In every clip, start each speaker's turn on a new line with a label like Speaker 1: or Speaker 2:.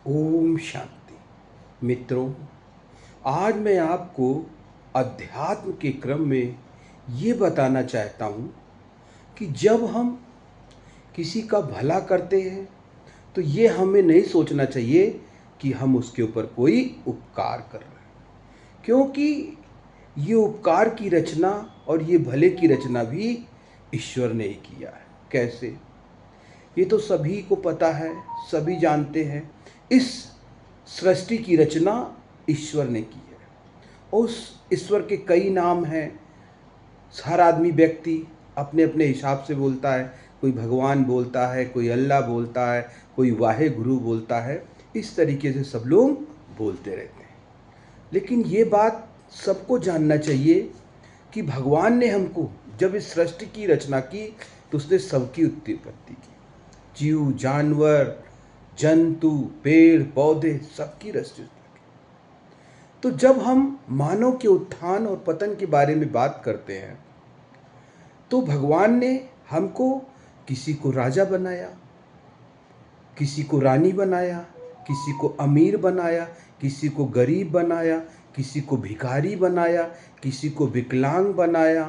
Speaker 1: ओम शांति। मित्रों, आज मैं आपको अध्यात्म के क्रम में ये बताना चाहता हूँ कि जब हम किसी का भला करते हैं तो ये हमें नहीं सोचना चाहिए कि हम उसके ऊपर कोई उपकार कर रहे हैं, क्योंकि ये उपकार की रचना और ये भले की रचना भी ईश्वर ने ही किया है। कैसे? ये तो सभी को पता है, सभी जानते हैं। इस सृष्टि की रचना ईश्वर ने की है। उस ईश्वर के कई नाम हैं। हर आदमी व्यक्ति अपने अपने हिसाब से बोलता है। कोई भगवान बोलता है, कोई अल्लाह बोलता है, कोई वाहे गुरु बोलता है। इस तरीके से सब लोग बोलते रहते हैं। लेकिन ये बात सबको जानना चाहिए कि भगवान ने हमको जब इस सृष्टि की रचना की तो उसने सबकी उत्पत्ति की। जीव, जानवर, जंतु, पेड़ पौधे, सबकी रचना की। तो जब हम मानव के उत्थान और पतन के बारे में बात करते हैं तो भगवान ने हमको किसी को राजा बनाया, किसी को रानी बनाया, किसी को अमीर बनाया, किसी को गरीब बनाया, किसी को भिखारी बनाया, किसी को विकलांग बनाया,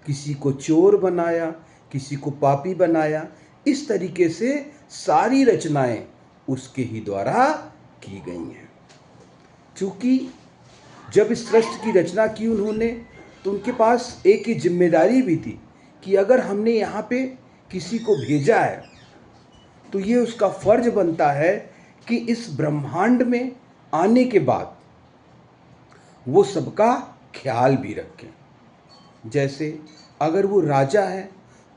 Speaker 1: किसी को चोर बनाया, किसी को पापी बनाया। इस तरीके से सारी रचनाएं उसके ही द्वारा की गई हैं। चूँकि जब इस सृष्टि की रचना की उन्होंने तो उनके पास एक ही जिम्मेदारी भी थी कि अगर हमने यहाँ पे किसी को भेजा है तो ये उसका फर्ज बनता है कि इस ब्रह्मांड में आने के बाद वो सबका ख्याल भी रखें। जैसे अगर वो राजा है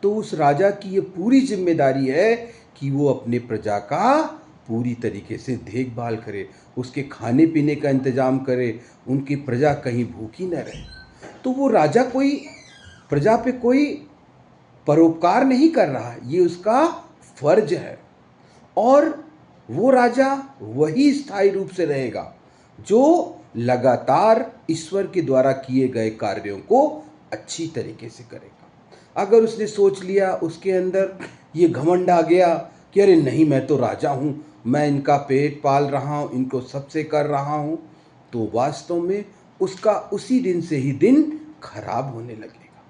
Speaker 1: तो उस राजा की ये पूरी जिम्मेदारी है कि वो अपने प्रजा का पूरी तरीके से देखभाल करे, उसके खाने पीने का इंतजाम करे, उनकी प्रजा कहीं भूखी न रहे। तो वो राजा कोई प्रजा पे कोई परोपकार नहीं कर रहा, ये उसका फर्ज है। और वो राजा वही स्थायी रूप से रहेगा जो लगातार ईश्वर के द्वारा किए गए कार्यों को अच्छी तरीके से करेगा। अगर उसने सोच लिया, उसके अंदर ये घमंड आ गया कि अरे नहीं, मैं तो राजा हूँ, मैं इनका पेट पाल रहा हूँ, इनको सबसे कर रहा हूँ, तो वास्तव में उसका उसी दिन से ही दिन खराब होने लगेगा।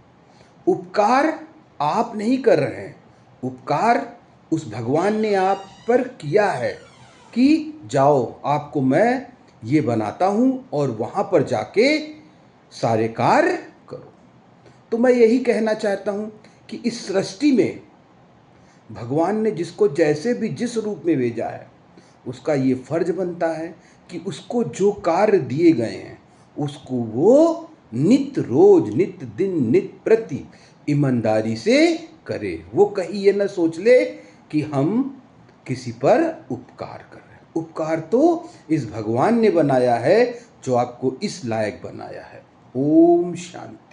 Speaker 1: उपकार आप नहीं कर रहे हैं, उपकार उस भगवान ने आप पर किया है कि जाओ, आपको मैं ये बनाता हूँ और वहाँ पर जाके सारे कार्य करो। तो मैं यही कहना चाहता हूँ कि इस सृष्टि में भगवान ने जिसको जैसे भी जिस रूप में भेजा है उसका ये फर्ज बनता है कि उसको जो कार्य दिए गए हैं उसको वो नित्य रोज, नित्य दिन, नित्य प्रति ईमानदारी से करे। वो कहीं ये न सोच ले कि हम किसी पर उपकार कर रहे हैं। उपकार तो इस भगवान ने बनाया है जो आपको इस लायक बनाया है। ओम शांति।